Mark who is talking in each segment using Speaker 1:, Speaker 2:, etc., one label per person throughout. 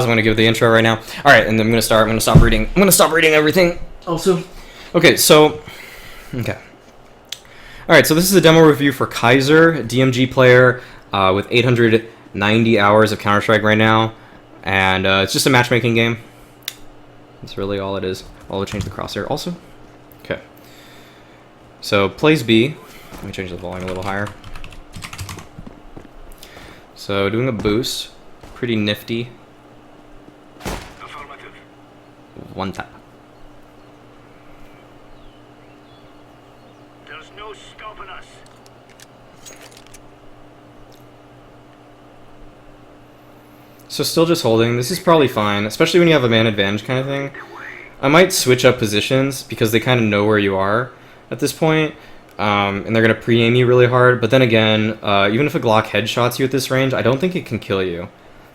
Speaker 1: I'm gonna give the intro right now. All right, and then I'm gonna start. I'm gonna stop reading. I'm gonna stop reading everything. Also, okay. So, okay. All right. So this is a demo review for Ka1szer, DMG player with 890 hours of Counter-Strike right now, and it's just a matchmaking game. That's really all it is. I'll change the crosshair also. Okay. So plays B. Let me change the volume a little higher. So doing a boost, pretty nifty. One tap.
Speaker 2: There's no stopping us.
Speaker 1: So still just holding. This is probably fine, especially when you have a man advantage kind of thing. I might switch up positions because they kind of know where you are at this point, and they're going to pre-aim you really hard. But then again, even if a Glock headshots you at this range, I don't think it can kill you.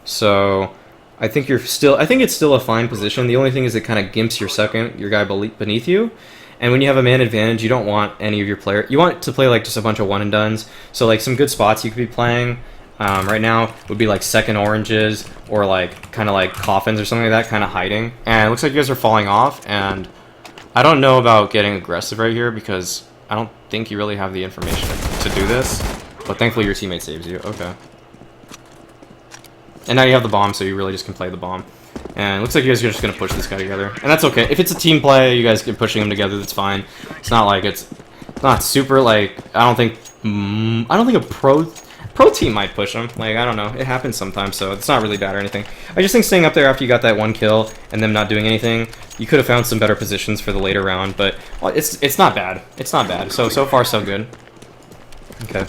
Speaker 1: So I think it's still a fine position. The only thing is it kind of gimps your guy beneath you. And when you have a man advantage, you don't want any of your player. You want to play like just a bunch of one and dones. So like some good spots you could be playing right now would be like second oranges or like kind of like coffins or something like that, kind of hiding. And it looks like you guys are falling off. And I don't know about getting aggressive right here because I don't think you really have the information to do this. But thankfully your teammate saves you. Okay. And now you have the bomb, so you really just can play the bomb. And it looks like you guys are just going to push this guy together. And that's okay. If it's a team play, you guys get pushing them together, that's fine. It's not like it's not super, like, I don't think a pro team might push them. Like, I don't know. It happens sometimes, so it's not really bad or anything. I just think staying up there after you got that one kill and them not doing anything, you could have found some better positions for the later round. But well, it's not bad. It's not bad. So far, so good. Okay.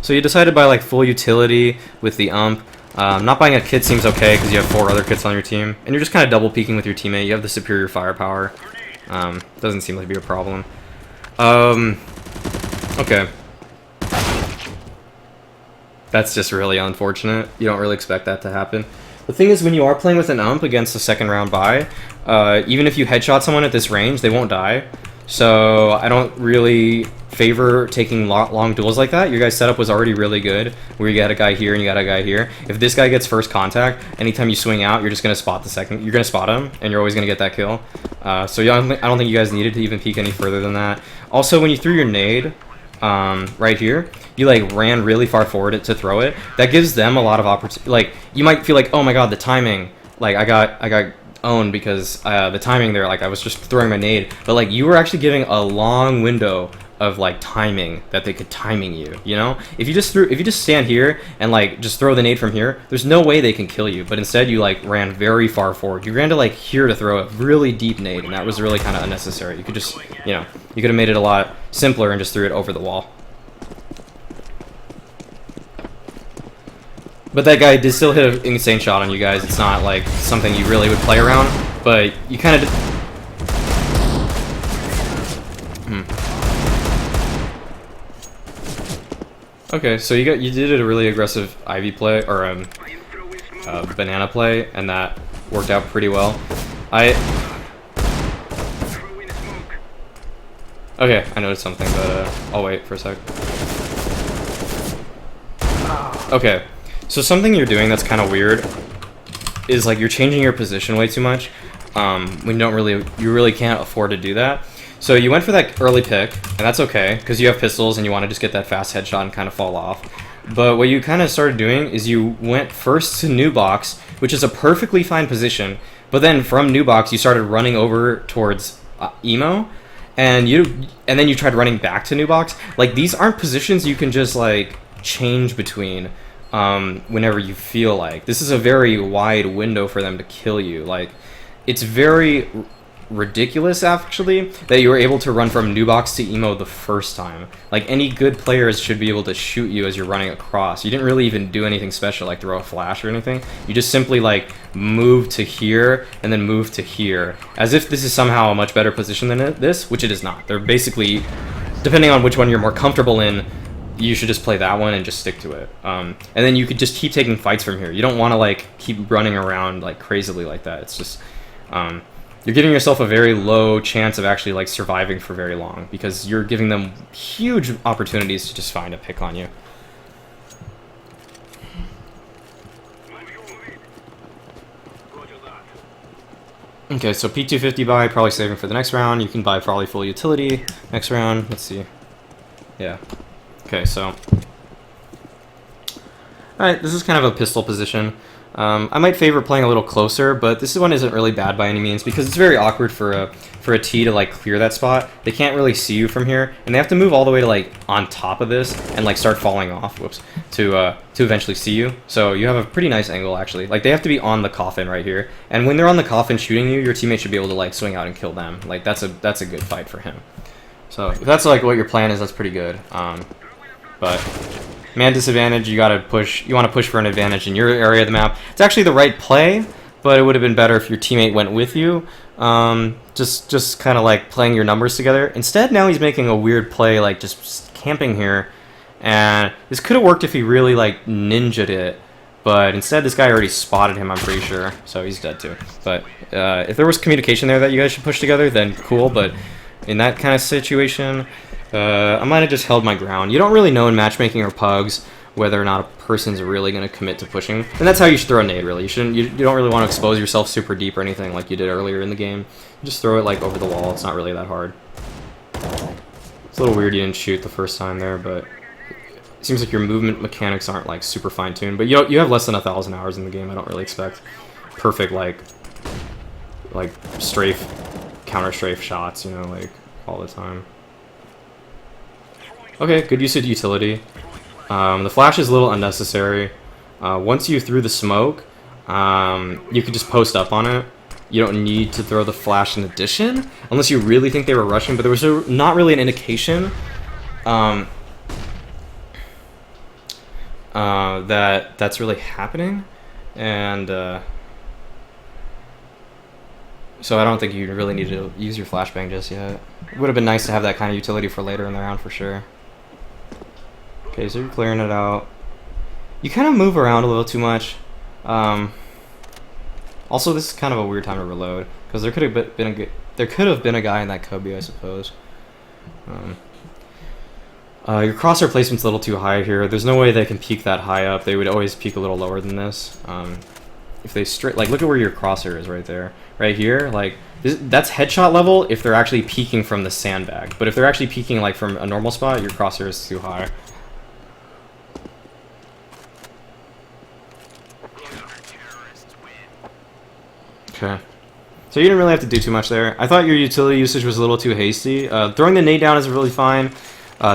Speaker 1: So you decided by, like, full utility with the ump. Not buying a kit seems okay because you have 4 other kits on your team, and you're just kind of double peeking with your teammate. You have the superior firepower. Doesn't seem to be a problem. Okay. That's just really unfortunate. You don't really expect that to happen. The thing is, when you are playing with an ump against a second round buy, even if you headshot someone at this range, they won't die. So I don't really favor taking long duels like that. Your guys' setup was already really good, where you got a guy here and you got a guy here. If this guy gets first contact, anytime you swing out, you're just gonna spot you're gonna spot him, and you're always gonna get that kill. So I don't think you guys needed to even peek any further than that. Also, when you threw your nade right here, you like ran really far forward to throw it. That gives them a lot of opportunity. Like you might feel like, oh my god, the timing. Like I got owned because the timing there, like I was just throwing my nade, but like you were actually giving a long window of like timing that they could timing you, you know? If you just stand here and like just throw the nade from here, there's no way they can kill you. But instead you like ran very far forward. You ran to like here to throw a really deep nade, and that was really kind of unnecessary. You could just, you know, you could have made it a lot simpler and just threw it over the wall. But that guy did still hit an insane shot on you guys. It's not like something you really would play around, but you kind of Okay, so you did a really aggressive Ivy play or banana play, and that worked out pretty well. Okay, I noticed something, but I'll wait for a sec. Okay. So something you're doing that's kind of weird is like you're changing your position way too much when you really can't afford to do that. So you went for that early pick, and that's okay because you have pistols and you want to just get that fast headshot and kind of fall off. But what you kind of started doing is you went first to new box, which is a perfectly fine position. But then from new box, you started running over towards emo, and then you tried running back to new box. Like these aren't positions you can just like change between. Whenever you feel like. This is a very wide window for them to kill you. Like, it's very ridiculous, actually, that you were able to run from new box to emo the first time. Like, any good players should be able to shoot you as you're running across. You didn't really even do anything special, like throw a flash or anything. You just simply, like, move to here and then move to here. As if this is somehow a much better position than this, which it is not. They're basically, depending on which one you're more comfortable in, you should just play that one and just stick to it. And then you could just keep taking fights from here. You don't want to like keep running around like crazily like that. It's just you're giving yourself a very low chance of actually like surviving for very long because you're giving them huge opportunities to just find a pick on you. Okay, so P250 buy, probably saving for the next round. You can buy probably full utility next round. Let's see. Yeah. Okay, so... Alright, this is kind of a pistol position. I might favor playing a little closer, but this one isn't really bad by any means because it's very awkward for a T to like clear that spot. They can't really see you from here, and they have to move all the way to like on top of this and like start falling off. Whoops, to eventually see you. So you have a pretty nice angle actually. Like they have to be on the coffin right here, and when they're on the coffin shooting you, your teammate should be able to like swing out and kill them. Like that's a good fight for him. So if that's like what your plan is, that's pretty good. But man disadvantage, you gotta push. You want to push for an advantage in your area of the map. It's actually the right play, but it would have been better if your teammate went with you. Just kind of like playing your numbers together. Instead, now he's making a weird play, like just camping here, and this could have worked if he really like ninja'd it. But instead, this guy already spotted him. I'm pretty sure, so he's dead too. But if there was communication there that you guys should push together, then cool. But in that kind of situation, I might have just held my ground. You don't really know in matchmaking or pugs whether or not a person's really going to commit to pushing. And that's how you should throw a nade, really. You don't really want to expose yourself super deep or anything like you did earlier in the game. You just throw it like over the wall. It's not really that hard. It's a little weird you didn't shoot the first time there, but it seems like your movement mechanics aren't like super fine-tuned. But you have less than 1,000 hours in the game. I don't really expect perfect like strafe, counter strafe shots, you know, like all the time. Okay, good use of utility. The flash is a little unnecessary. Once you threw the smoke, you could just post up on it. You don't need to throw the flash in addition, unless you really think they were rushing, but there was not really an indication that that's really happening. And so I don't think you really need to use your flashbang just yet. It would have been nice to have that kind of utility for later in the round for sure. Okay, so you're clearing it out. You kind of move around a little too much. Also, this is kind of a weird time to reload because there could have been a guy in that cubby, I suppose. Your crosshair placement's a little too high here. There's no way they can peek that high up. They would always peek a little lower than this. If they straight, like, look at where your crosshair is right there, right here. Like that's headshot level if they're actually peeking from the sandbag. But if they're actually peeking like from a normal spot, your crosshair is too high. Okay. So you didn't really have to do too much there. I thought your utility usage was a little too hasty. Throwing the nade down is really fine.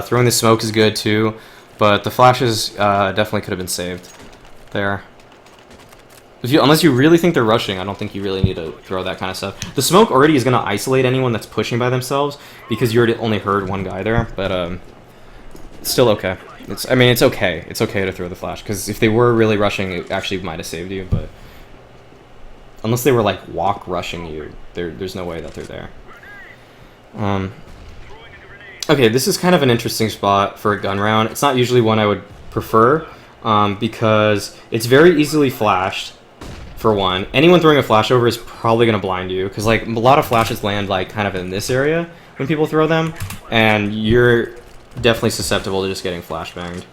Speaker 1: Throwing the smoke is good too. But the flashes definitely could have been saved there. Unless you really think they're rushing, I don't think you really need to throw that kind of stuff. The smoke already is going to isolate anyone that's pushing by themselves because you already only heard one guy there. But it's still okay. It's okay. It's okay to throw the flash because if they were really rushing, it actually might have saved you. But unless they were like walk rushing you, there's no way that they're there. Okay, this is kind of an interesting spot for a gun round. It's not usually one I would prefer because it's very easily flashed. For one, anyone throwing a flash over is probably going to blind you because like a lot of flashes land like kind of in this area when people throw them, and you're definitely susceptible to just getting flashbanged.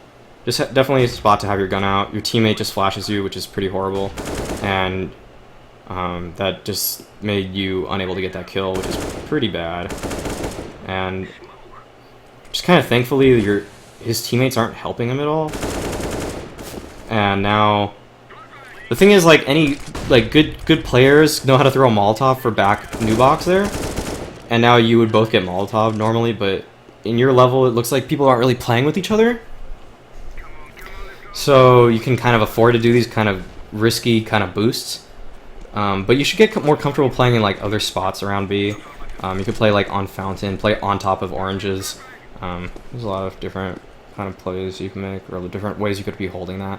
Speaker 1: Just definitely a spot to have your gun out. Your teammate just flashes you, which is pretty horrible, and that just made you unable to get that kill, which is pretty bad. And just kind of thankfully his teammates aren't helping him at all, and now. The thing is, like, any good players know how to throw a Molotov for back new box there, and now you would both get Molotov normally, but in your level, it looks like people aren't really playing with each other. So you can kind of afford to do these kind of risky kind of boosts, but you should get more comfortable playing in like other spots around B. You could play like on fountain, play on top of oranges. There's a lot of different kind of plays you can make, or different ways you could be holding that.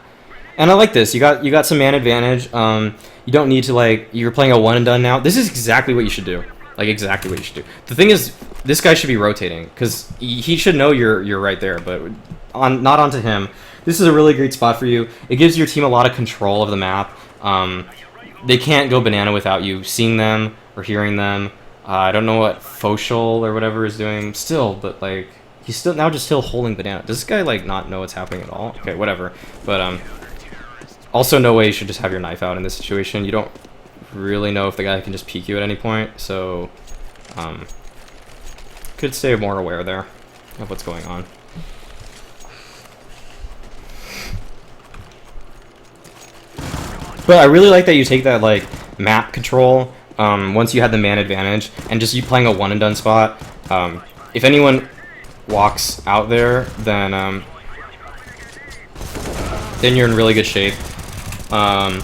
Speaker 1: And I like this. You got some man advantage. You don't need to like. You're playing a one and done now. This is exactly what you should do. Like exactly what you should do. The thing is, this guy should be rotating because he should know you're right there. But not onto him. This is a really great spot for you. It gives your team a lot of control of the map. They can't go banana without you seeing them or hearing them. I don't know what Foshal or whatever is doing still, but like he's still holding banana. Does this guy like not know what's happening at all? Okay, whatever. But also, no way you should just have your knife out in this situation. You don't really know if the guy can just peek you at any point, so could stay more aware there of what's going on. But I really like that you take that like map control once you had the man advantage, and just you playing a one and done spot. If anyone walks out there, then you're in really good shape. And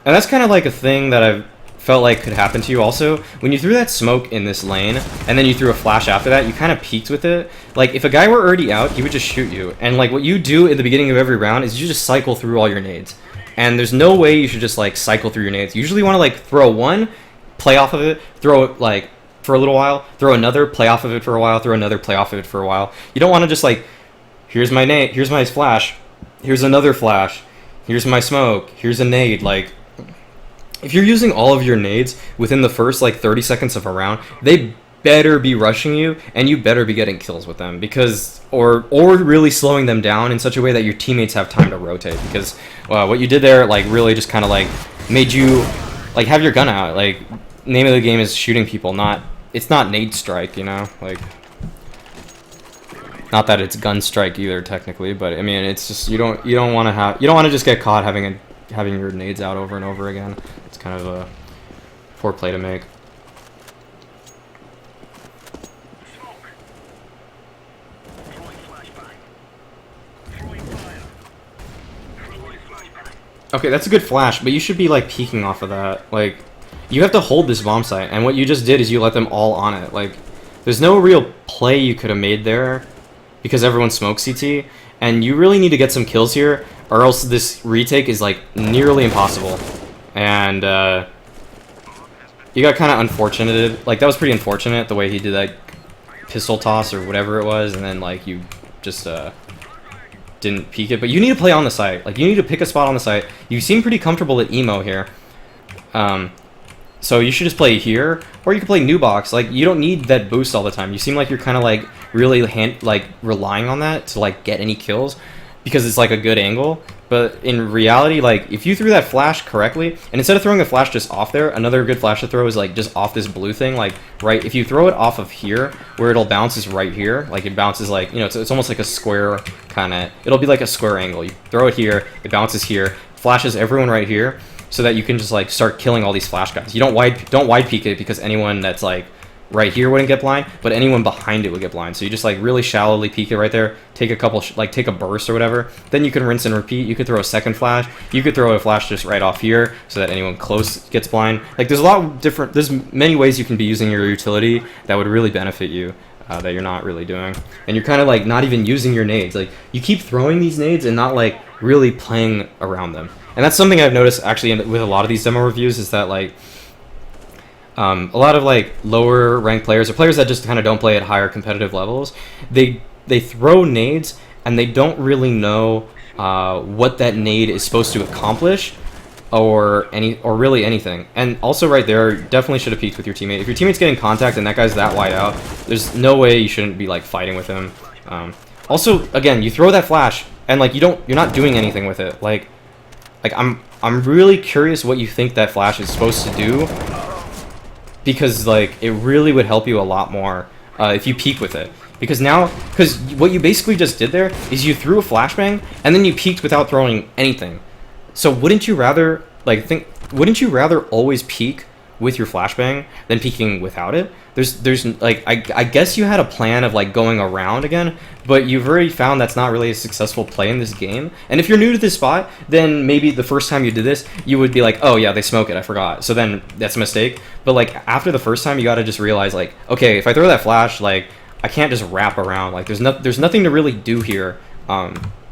Speaker 1: that's kind of like a thing that I've felt like could happen to you also. When you threw that smoke in this lane, and then you threw a flash after that, you kind of peeked with it. Like, if a guy were already out, he would just shoot you. And like, what you do in the beginning of every round is you just cycle through all your nades. And there's no way you should just like cycle through your nades. You usually want to like throw one, play off of it, throw it like for a little while, throw another, play off of it for a while, throw another, play off of it for a while. You don't want to just like, here's my nade, here's my flash, here's another flash, here's my smoke, here's a nade. Like, if you're using all of your nades within the first like 30 seconds of a round, they better be rushing you, and you better be getting kills with them, because or really slowing them down in such a way that your teammates have time to rotate, because what you did there like really just kind of like made you like have your gun out. Like, name of the game is shooting people, it's not nade strike, you know, like, not that it's gun strike either technically, but I mean, it's just you don't want to just get caught having your nades out over and over again. It's kind of a poor play to make. Okay, that's a good flash, but you should be like peeking off of that. Like, you have to hold this bomb site, and what you just did is you let them all on it. Like, there's no real play you could have made there because everyone smokes CT, and you really need to get some kills here, or else this retake is like nearly impossible. And you got kind of unfortunate. Like, that was pretty unfortunate the way he did that pistol toss or whatever it was, and then like you just didn't peek it. But you need to play on the site. Like, you need to pick a spot on the site. You seem pretty comfortable at emo here, so you should just play here, or you can play new box. Like, you don't need that boost all the time. You seem like you're kind of like really relying on that to like get any kills because it's like a good angle. But in reality, like, if you threw that flash correctly, and instead of throwing a flash just off there, another good flash to throw is like just off this blue thing, like right. If you throw it off of here, where it'll bounce is right here. Like, it bounces like, you know, it's almost like a square kind of. It'll be like a square angle. You throw it here, it bounces here, flashes everyone right here, so that you can just like start killing all these flash guys. You don't wide peek it because anyone that's like right here wouldn't get blind, but anyone behind it would get blind. So you just like really shallowly peek it right there, take a couple take a burst or whatever, then you can rinse and repeat. You could throw a second flash, you could throw a flash just right off here so that anyone close gets blind. Like, there's many ways you can be using your utility that would really benefit you, that you're not really doing, and you're kind of like not even using your nades. Like, you keep throwing these nades and not like really playing around them. And that's something I've noticed actually with a lot of these demo reviews, is that like a lot of like lower ranked players, or players that just kind of don't play at higher competitive levels, they throw nades and they don't really know what that nade is supposed to accomplish, or really anything. And also right there, definitely should have peeked with your teammate. If your teammate's getting contact and that guy's that wide out, there's no way you shouldn't be like fighting with him. Also, again, you throw that flash and like you're not doing anything with it. Like I'm really curious what you think that flash is supposed to do, because like it really would help you a lot more if you peek with it. Because what you basically just did there is you threw a flashbang and then you peeked without throwing anything. So wouldn't you rather always peek with your flashbang than peeking without it? There's like I guess you had a plan of like going around again, but you've already found that's not really a successful play in this game. And if you're new to this spot, then maybe the first time you did this, you would be like, oh yeah, they smoke it, I forgot. So then that's a mistake. But like after the first time, you got to just realize like, okay, if I throw that flash, like I can't just wrap around. Like there's nothing to really do here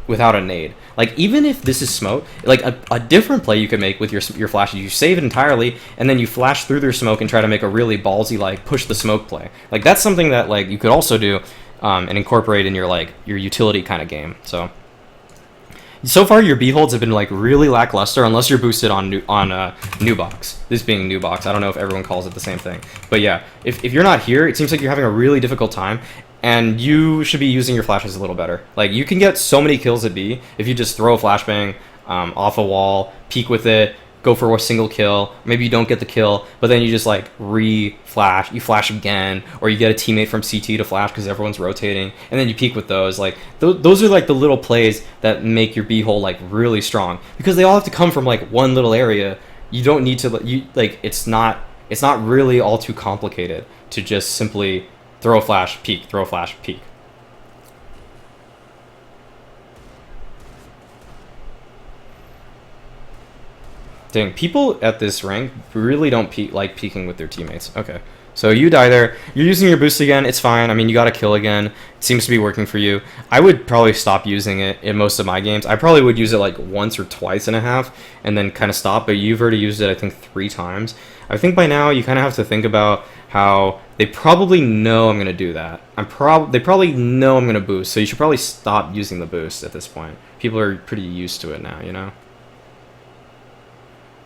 Speaker 1: without a nade. Like, even if this is smoke, like a different play you could make with your flash is you save it entirely and then you flash through their smoke and try to make a really ballsy like push the smoke play. Like, that's something that like you could also do and incorporate in your utility kind of game. So far your B holds have been like really lackluster unless you're boosted on new box. This being new box, I don't know if everyone calls it the same thing, but yeah, if you're not here, it seems like you're having a really difficult time. And you should be using your flashes a little better. Like, you can get so many kills at B if you just throw a flashbang off a wall, peek with it, go for a single kill. Maybe you don't get the kill, but then you just like re-flash. You flash again, or you get a teammate from CT to flash because everyone's rotating, and then you peek with those. Like those are like the little plays that make your B hole like really strong because they all have to come from like one little area. You don't need to it's not really all too complicated to just simply throw a flash, peek, throw a flash, peek. Dang, people at this rank really don't like peeking with their teammates. Okay, so you die there. You're using your boost again. It's fine. I mean, you got a kill again. It seems to be working for you. I would probably stop using it in most of my games. I probably would use it like once or twice and a half and then kind of stop, but you've already used it, I think, 3 times. I think by now you kind of have to think about how they probably know I'm going to do that. They probably know I'm going to boost, so you should probably stop using the boost at this point. People are pretty used to it now, you know?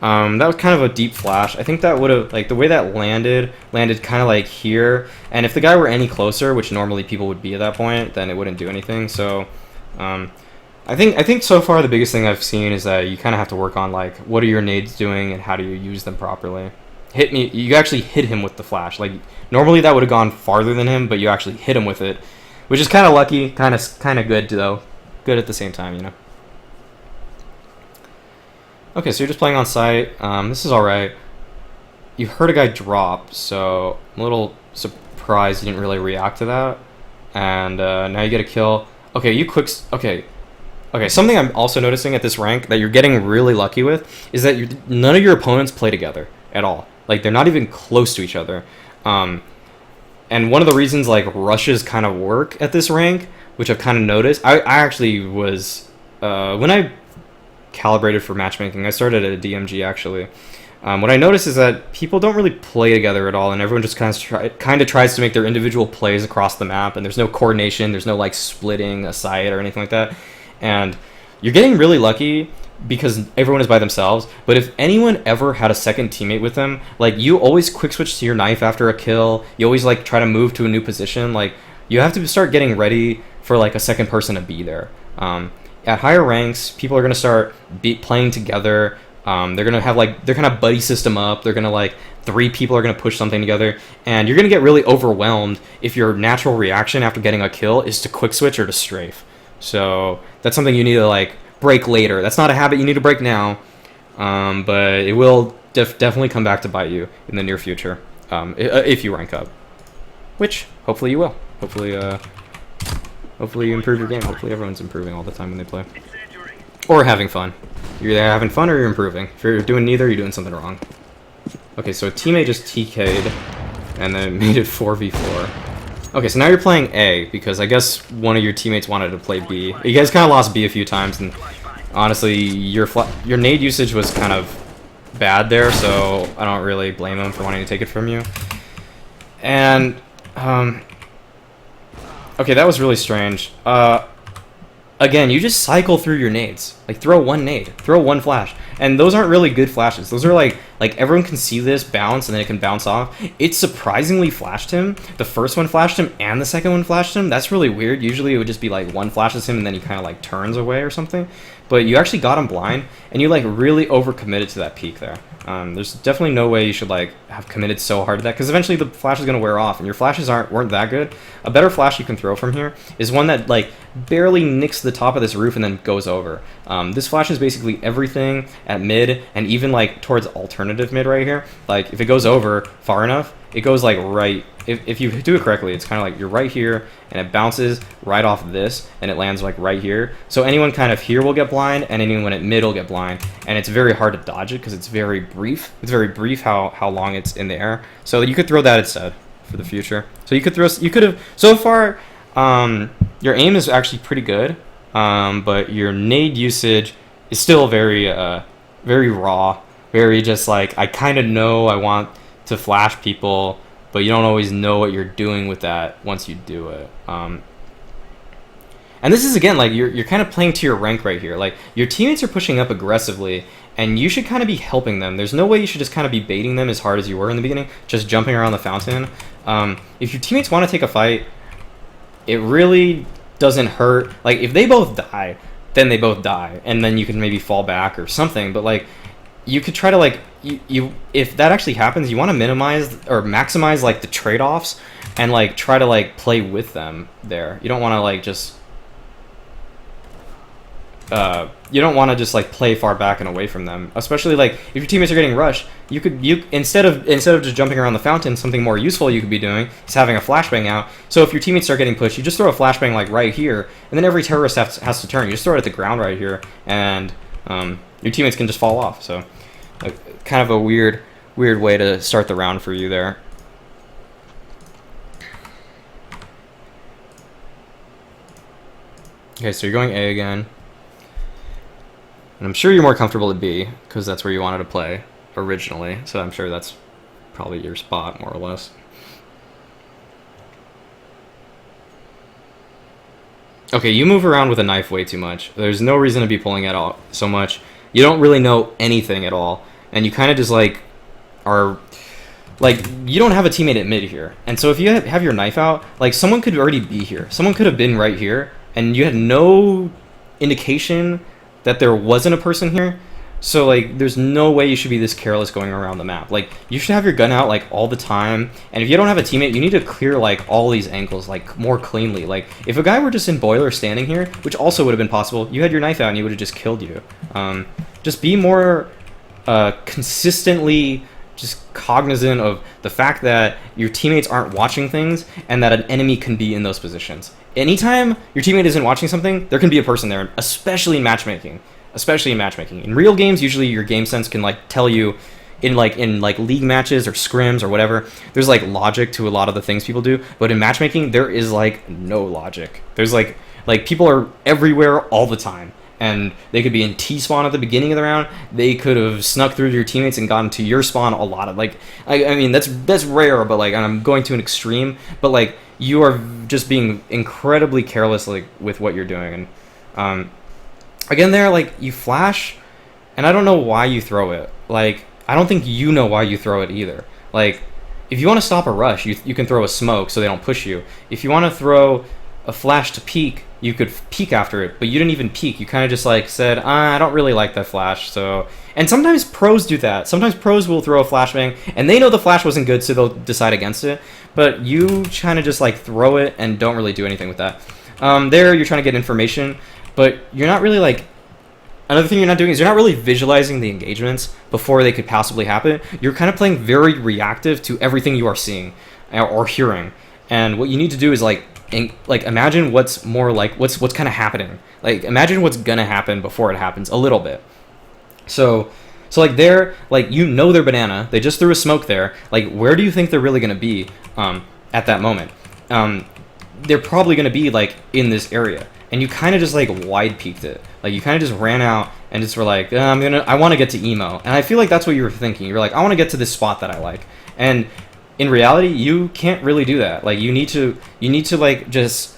Speaker 1: That was kind of a deep flash. I think that would have, like, the way that landed kind of like here. And if the guy were any closer, which normally people would be at that point, then it wouldn't do anything. So, I think so far the biggest thing I've seen is that you kind of have to work on, like, what are your nades doing and how do you use them properly. You actually hit him with the flash. Like, normally that would have gone farther than him, but you actually hit him with it, which is kind of lucky, kind of good though. Good at the same time, you know. Okay, so you're just playing on site. This is alright. You heard a guy drop, so I'm a little surprised you didn't really react to that. And now you get a kill. Okay, Okay, something I'm also noticing at this rank that you're getting really lucky with is that none of your opponents play together at all. Like, they're not even close to each other. And one of the reasons, like, rushes kind of work at this rank, which I've kind of noticed, I actually was... when I calibrated for matchmaking, I started at a DMG actually. What I noticed is that people don't really play together at all, and everyone just kind of tries to make their individual plays across the map, and there's no coordination, there's no like splitting a site or anything like that. And you're getting really lucky because everyone is by themselves, but if anyone ever had a second teammate with them, like, you always quick switch to your knife after a kill, you always like try to move to a new position, like, you have to start getting ready for like a second person to be there. At higher ranks, people are going to start playing together. They're going to have like, they're kind of buddy system up. They're going to like, 3 people are going to push something together. And you're going to get really overwhelmed if your natural reaction after getting a kill is to quick switch or to strafe. So that's something you need to like break later. That's not a habit you need to break now. But it will definitely come back to bite you in the near future. If you rank up. Which, hopefully you will. Hopefully you improve your game. Hopefully everyone's improving all the time when they play. Or having fun. You're either having fun or you're improving. If you're doing neither, you're doing something wrong. Okay, so a teammate just TK'd and then made it 4v4. Okay, so now you're playing A because I guess one of your teammates wanted to play B. You guys kind of lost B a few times, and honestly, your nade usage was kind of bad there, so I don't really blame him for wanting to take it from you. And, okay, that was really strange. Again, you just cycle through your nades. Like, throw one nade, throw one flash. And those aren't really good flashes. Those are like everyone can see this bounce and then it can bounce off. It surprisingly flashed him. The first one flashed him and the second one flashed him. That's really weird. Usually it would just be like one flashes him and then he kind of like turns away or something. But you actually got him blind and you like really overcommitted to that peak there. There's definitely no way you should like have committed so hard to that because eventually the flash is going to wear off and your flashes weren't that good. A better flash you can throw from here is one that like barely nicks the top of this roof and then goes over. This flash is basically everything at mid and even like towards alternative mid right here. Like if it goes over far enough, it goes like right. If you do it correctly, it's kind of like you're right here and it bounces right off of this and it lands like right here. So anyone kind of here will get blind and anyone at mid will get blind, and it's very hard to dodge it because it's very brief. It's very brief how long it's in the air. So you could throw that instead for the future. So you could have so far. Your aim is actually pretty good, but your nade usage is still very very raw, very just like I kind of know I want to flash people, but you don't always know what you're doing with that once you do it. And this is again like you're kind of playing to your rank right here. Like your teammates are pushing up aggressively, and you should kind of be helping them. There's no way you should just kind of be baiting them as hard as you were in the beginning, just jumping around the fountain. If your teammates want to take a fight, it really doesn't hurt. Like if they both die, then they both die, and then you can maybe fall back or something. But like you could try to like if that actually happens, you want to minimize or maximize like the trade-offs and like try to like play with them there. You don't want to like just you don't want to just like play far back and away from them, especially like if your teammates are getting rushed. You instead of just jumping around the fountain, something more useful you could be doing is having a flashbang out. So if your teammates start getting pushed, you just throw a flashbang like right here, and then every terrorist has to turn. You just throw it at the ground right here, and your teammates can just fall off. So kind of a weird way to start the round for you there. Okay, so you're going A again. And I'm sure you're more comfortable at B, because that's where you wanted to play originally. So I'm sure that's probably your spot, more or less. Okay, you move around with a knife way too much. There's no reason to be pulling it all so much. You don't really know anything at all. And you kind of just, like, are... Like, you don't have a teammate at mid here. And so if you have your knife out, like, someone could already be here. Someone could have been right here. And you had no indication that there wasn't a person here. So like there's no way you should be this careless going around the map. Like you should have your gun out like all the time, and if you don't have a teammate, you need to clear like all these angles like more cleanly. Like if a guy were just in boiler standing here, which also would have been possible, you had your knife out and he would have just killed you. Just be more consistently just cognizant of the fact that your teammates aren't watching things and that an enemy can be in those positions. Anytime your teammate isn't watching something, there can be a person there, especially in matchmaking. Especially in matchmaking. In real games, usually your game sense can like tell you in league matches or scrims or whatever, there's like logic to a lot of the things people do, but in matchmaking there is like no logic. There's like people are everywhere all the time. And they could be in T-spawn at the beginning of the round. They could have snuck through your teammates and gotten to your spawn a lot of like I mean that's rare, but like I'm going to an extreme, but like you are just being incredibly careless like with what you're doing. And again there, like you flash and I don't know why you throw it. Like I don't think you know why you throw it either. Like if you want to stop a rush, you can throw a smoke so they don't push you. If you want to throw a flash to peek, you could peek after it, but you didn't even peek. You kind of just like said, I don't really like that flash. So, and sometimes pros do that. Sometimes pros will throw a flashbang and they know the flash wasn't good, so they'll decide against it. But you kind of just like throw it and don't really do anything with that. There you're trying to get information, but you're not really like, another thing you're not doing is you're not really visualizing the engagements before they could possibly happen. You're kind of playing very reactive to everything you are seeing or hearing. And what you need to do is like imagine what's more like what's kind of happening. Like imagine what's gonna happen before it happens a little bit. So like they're like, you know, they're banana. They just threw a smoke there. Like where do you think they're really gonna be at that moment? They're probably gonna be like in this area, and you kind of just like wide peeked it. Like you kind of just ran out and just were like, I want to get to emo. And I feel like that's what you were thinking. You're like, I want to get to this spot that I like. And in reality, you can't really do that. Like you need to like just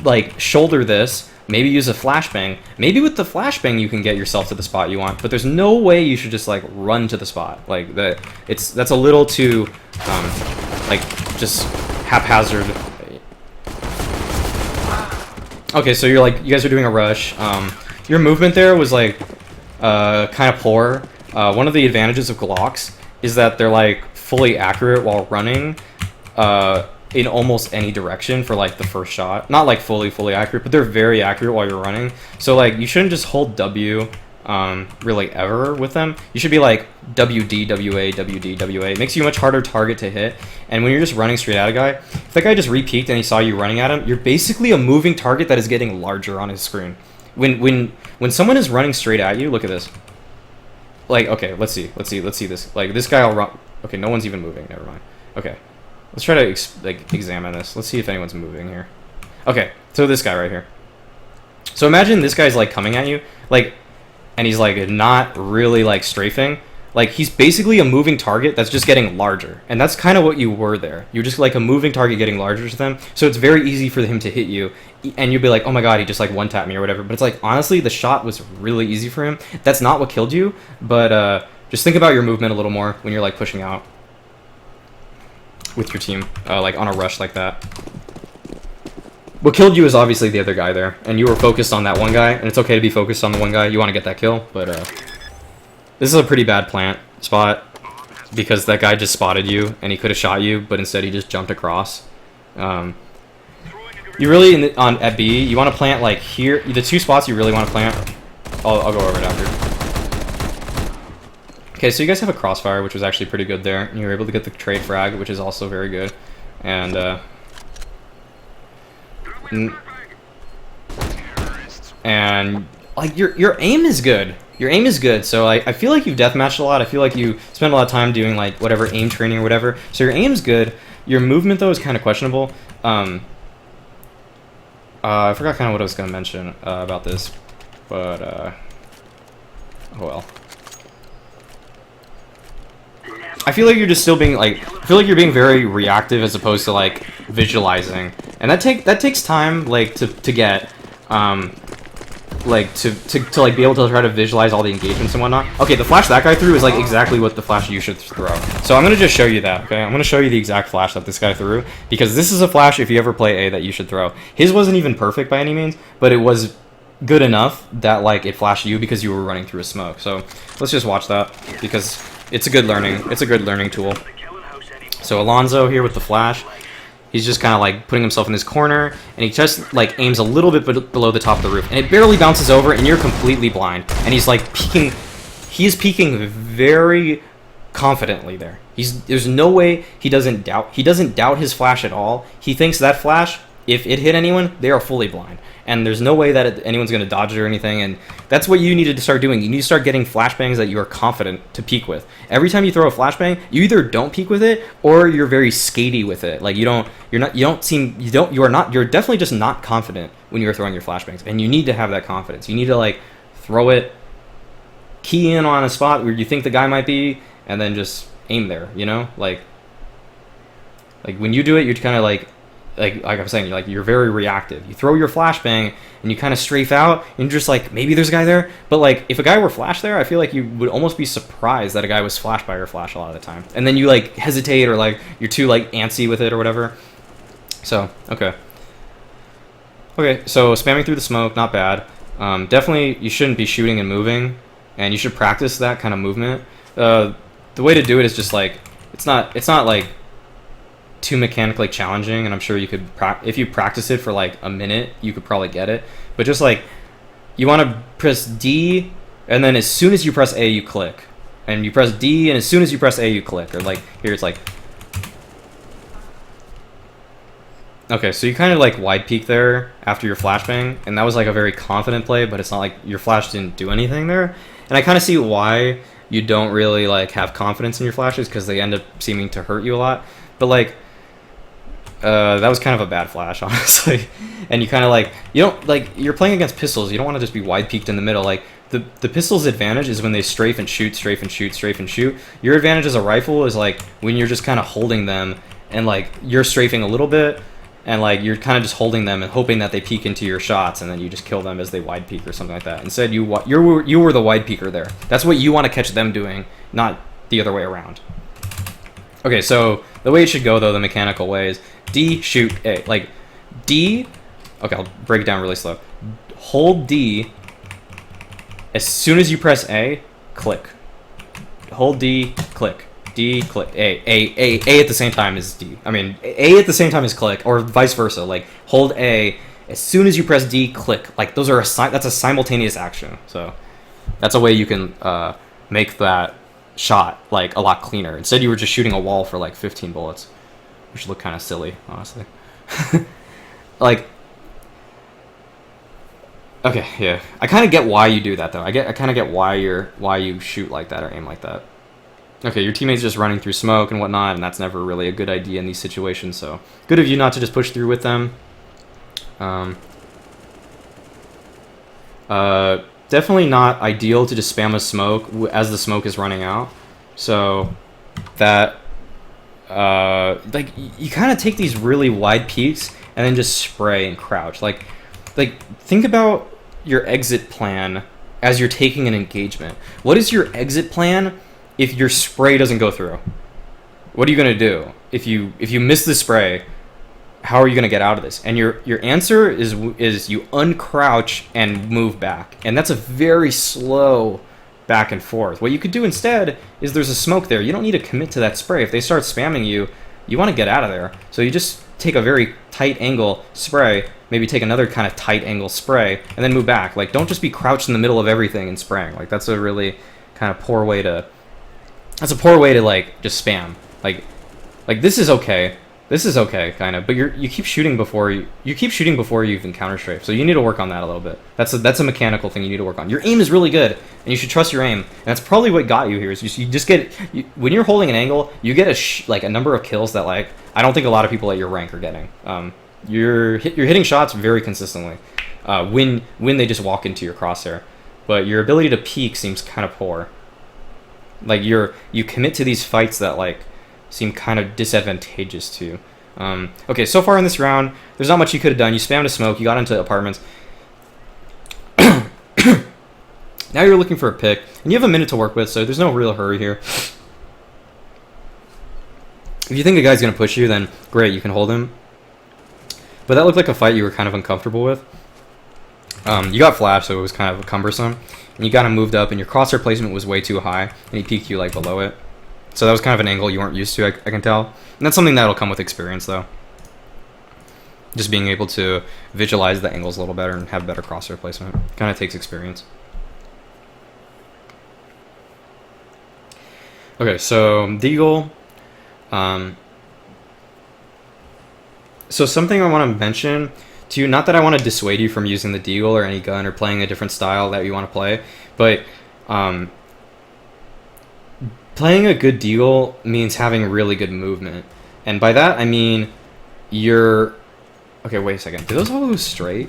Speaker 1: like shoulder this, maybe use a flashbang. Maybe with the flashbang you can get yourself to the spot you want, but there's no way you should just like run to the spot. Like that's a little too like just haphazard. Okay, so you guys are doing a rush. Your movement there was like kind of poor. One of the advantages of Glocks is that they're like fully accurate while running in almost any direction for like the first shot. Not like fully accurate, but they're very accurate while you're running. So like you shouldn't just hold W really ever with them. You should be like WD, WA, WD, WA. It makes you a much harder target to hit. And when you're just running straight at a guy, if that guy just re-peeked and he saw you running at him, you're basically a moving target that is getting larger on his screen. When someone is running straight at you, look at this. Like, okay, let's see this. Like this guy will run. Okay, no one's even moving. Never mind. Okay, let's try to examine this. Let's see if anyone's moving here. Okay, so this guy right here. So imagine this guy's like coming at you, like, and he's like not really like strafing. Like he's basically a moving target that's just getting larger, and that's kind of what you were there. You're just like a moving target getting larger to them. So it's very easy for him to hit you, and you'll be like, oh my god, he just like one tapped me or whatever. But it's like honestly, the shot was really easy for him. That's not what killed you, but just think about your movement a little more when you're like pushing out with your team, like on a rush like that. What killed you is obviously the other guy there, and you were focused on that one guy, and it's okay to be focused on the one guy. You want to get that kill, but This is a pretty bad plant spot because that guy just spotted you and he could have shot you, but instead he just jumped across. You really at B, you want to plant like here. The 2 spots you really want to plant. I'll go over it after. Okay, so you guys have a crossfire, which was actually pretty good there, and you were able to get the trade frag, which is also very good. And like your aim is good. Your aim is good. So I feel like you've deathmatched a lot. I feel like you spend a lot of time doing like whatever aim training or whatever. So your aim's good. Your movement though is kind of questionable. I forgot kind of what I was going to mention about this, but oh well. I feel like you're just still being like, I feel like you're being very reactive as opposed to like visualizing, and that takes time like to get like to like be able to try to visualize all the engagements and whatnot. Okay, the flash that guy threw is like exactly what the flash you should throw. So I'm gonna just show you that. Okay, I'm gonna show you the exact flash that this guy threw, because this is a flash if you ever play A that you should throw. His wasn't even perfect by any means, but it was good enough that like it flashed you because you were running through a smoke. So let's just watch that because it's a good learning tool. So Alonzo here with the flash. He's just kind of like putting himself in his corner, and he just like aims a little bit below the top of the roof, and it barely bounces over, and you're completely blind. And he's like peeking. He is peeking very confidently there. There's no way he doesn't doubt. He doesn't doubt his flash at all. He thinks that flash, if it hit anyone, they are fully blind, and there's no way that anyone's going to dodge it or anything. And that's what you needed to start doing. You need to start getting flashbangs that you are confident to peek with. Every time you throw a flashbang, you either don't peek with it or you're very skatey with it. Like you're definitely just not confident when you're throwing your flashbangs, and you need to have that confidence. You need to like throw it, key in on a spot where you think the guy might be, and then just aim there, you know? Like when you do it, you're kind of like I'm saying, you're very reactive. You throw your flashbang and you kind of strafe out and you're just like, maybe there's a guy there. But like if a guy were flashed there, I feel like you would almost be surprised that a guy was flashed by your flash a lot of the time. And then you like hesitate, or like you're too like antsy with it or whatever. So okay, so spamming through the smoke, not bad. Definitely you shouldn't be shooting and moving, and you should practice that kind of movement. The way to do it is just like, it's not like too mechanically challenging, and I'm sure you could if you practice it for like a minute, you could probably get it. But just like, you want to press D, and then as soon as you press A, you click, and you press D, and as soon as you press A, you click. Or like here, it's like, okay, so you kind of like wide peek there after your flashbang, and that was like a very confident play, but it's not like your flash didn't do anything there. And I kind of see why you don't really like have confidence in your flashes, because they end up seeming to hurt you a lot. But like, that was kind of a bad flash, honestly. And you kind of like, you're playing against pistols. You don't want to just be wide peeked in the middle. Like the pistol's advantage is when they strafe and shoot, strafe and shoot, strafe and shoot. Your advantage as a rifle is like when you're just kind of holding them, and like you're strafing a little bit, and like you're kind of just holding them and hoping that they peek into your shots, and then you just kill them as they wide peek or something like that. Instead, you were the wide peeker there. That's what you want to catch them doing, not the other way around. Okay, so the way it should go though, the mechanical way is D, shoot, A. Like D, okay, I'll break it down really slow. Hold D, as soon as you press A, click. Hold D, click. D, click. A at the same time is D. I mean, A at the same time is click, or vice versa. Like hold A, as soon as you press D, click. Like those are that's a simultaneous action. So that's a way you can make that shot like a lot cleaner. Instead, you were just shooting a wall for like 15 bullets, which looked kind of silly, honestly. Like, okay, yeah, I kind of get why you do that though. I kind of get why you shoot like that or aim like that. Okay, your teammate's just running through smoke and whatnot, and that's never really a good idea in these situations. So good of you not to just push through with them. Definitely not ideal to just spam a smoke as the smoke is running out. So that like you kind of take these really wide peaks and then just spray and crouch. Like think about your exit plan as you're taking an engagement. What is your exit plan if your spray doesn't go through? What are you gonna do if you miss the spray? How are you gonna get out of this? And your answer is you uncrouch and move back, and that's a very slow back and forth. What you could do instead is there's a smoke there. You don't need to commit to that spray. If they start spamming you, you want to get out of there. So you just take a very tight angle spray, maybe take another kind of tight angle spray, and then move back. Like, don't just be crouched in the middle of everything and spraying. Like, that's a really kind of poor way to... That's a poor way to, like, just spam. Like this is okay. This is okay, kind of, but you keep shooting before you keep shooting before you even counter strafe. So you need to work on that a little bit. That's a mechanical thing you need to work on. Your aim is really good, and you should trust your aim. And that's probably what got you here. Is you just get when you're holding an angle, you get a number of kills that like I don't think a lot of people at your rank are getting. You're hitting shots very consistently when they just walk into your crosshair, but your ability to peek seems kind of poor. Like you commit to these fights that like seem kind of disadvantageous to you. Okay, so far in this round, there's not much you could have done. You spammed a smoke, you got into apartments. Now you're looking for a pick, and you have a minute to work with, so there's no real hurry here. If you think a guy's going to push you, then great, you can hold him. But that looked like a fight you were kind of uncomfortable with. You got flashed, so it was kind of cumbersome. And you got him moved up, and your crosshair placement was way too high, and he peeked you like below it. So that was kind of an angle you weren't used to, I can tell. And that's something that'll come with experience, though. Just being able to visualize the angles a little better and have better crosshair placement. Kind of takes experience. Okay, so Deagle. So something I want to mention to you, not that I want to dissuade you from using the Deagle or any gun or playing a different style that you want to play, but playing a good Deagle means having really good movement. And by that, I mean you're... Okay, wait a second. Do those all go straight?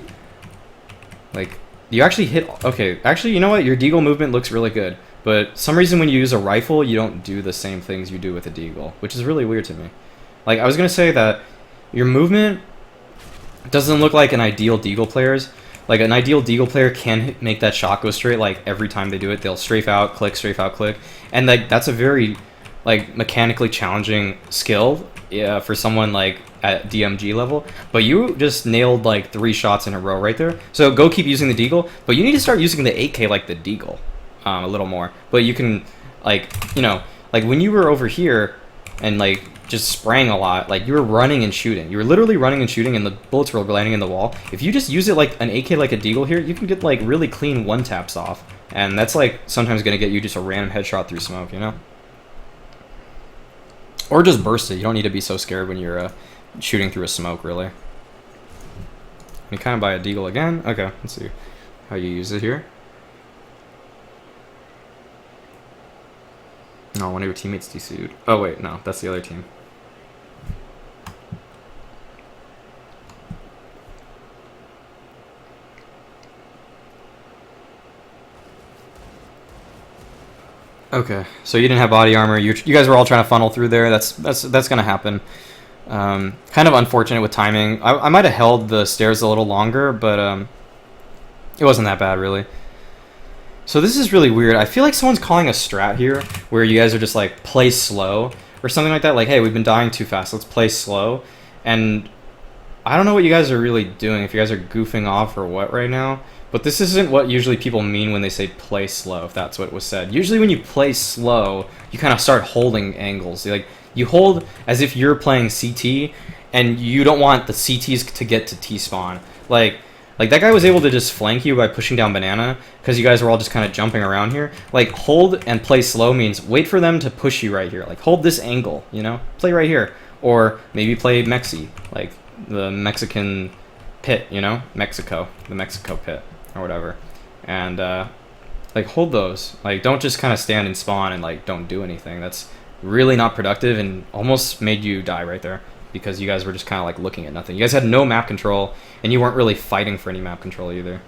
Speaker 1: Like, you actually hit... Okay, actually, you know what? Your Deagle movement looks really good. But some reason when you use a rifle, you don't do the same things you do with a Deagle, which is really weird to me. Like, I was going to say that your movement doesn't look like an ideal Deagle player's. Like, an ideal Deagle player can make that shot go straight, like, every time they do it. They'll strafe out, click, strafe out, click. And, like, that's a very, like, mechanically challenging skill for someone, like, at DMG level. But you just nailed, like, 3 shots in a row right there. So go keep using the Deagle. But you need to start using the 8K like the Deagle a little more. But you can, like, you know, like, when you were over here and, like, just spraying a lot, like, you were running and shooting. You were literally running and shooting, and the bullets were landing in the wall. If you just use it like an AK like a Deagle here, you can get, like, really clean one-taps off. And that's, like, sometimes going to get you just a random headshot through smoke, you know? Or just burst it. You don't need to be so scared when you're shooting through a smoke, really. You kind of buy a Deagle again. Okay, let's see how you use it here. No, one of your teammates DC'd. Oh, wait, no, that's the other team. Okay, so you didn't have body armor. You guys were all trying to funnel through there. That's gonna happen. Kind of unfortunate with timing. I might have held the stairs a little longer, but it wasn't that bad, really. So this is really weird. I feel like someone's calling a strat here, where you guys are just like, play slow, or something like that. Like, hey, we've been dying too fast, let's play slow. And I don't know what you guys are really doing, if you guys are goofing off or what right now. But this isn't what usually people mean when they say play slow, if that's what was said. Usually when you play slow, you kind of start holding angles. Like, you hold as if you're playing CT, and you don't want the CTs to get to T-spawn. Like that guy was able to just flank you by pushing down banana, because you guys were all just kind of jumping around here. Like, hold and play slow means wait for them to push you right here. Like, hold this angle, you know? Play right here. Or maybe play Mexi, like the Mexican pit, you know? Mexico, the Mexico pit, or whatever. And, like, hold those. Like, don't just kind of stand and spawn and, like, don't do anything. That's really not productive and almost made you die right there, because you guys were just kind of, like, looking at nothing. You guys had no map control, and you weren't really fighting for any map control either.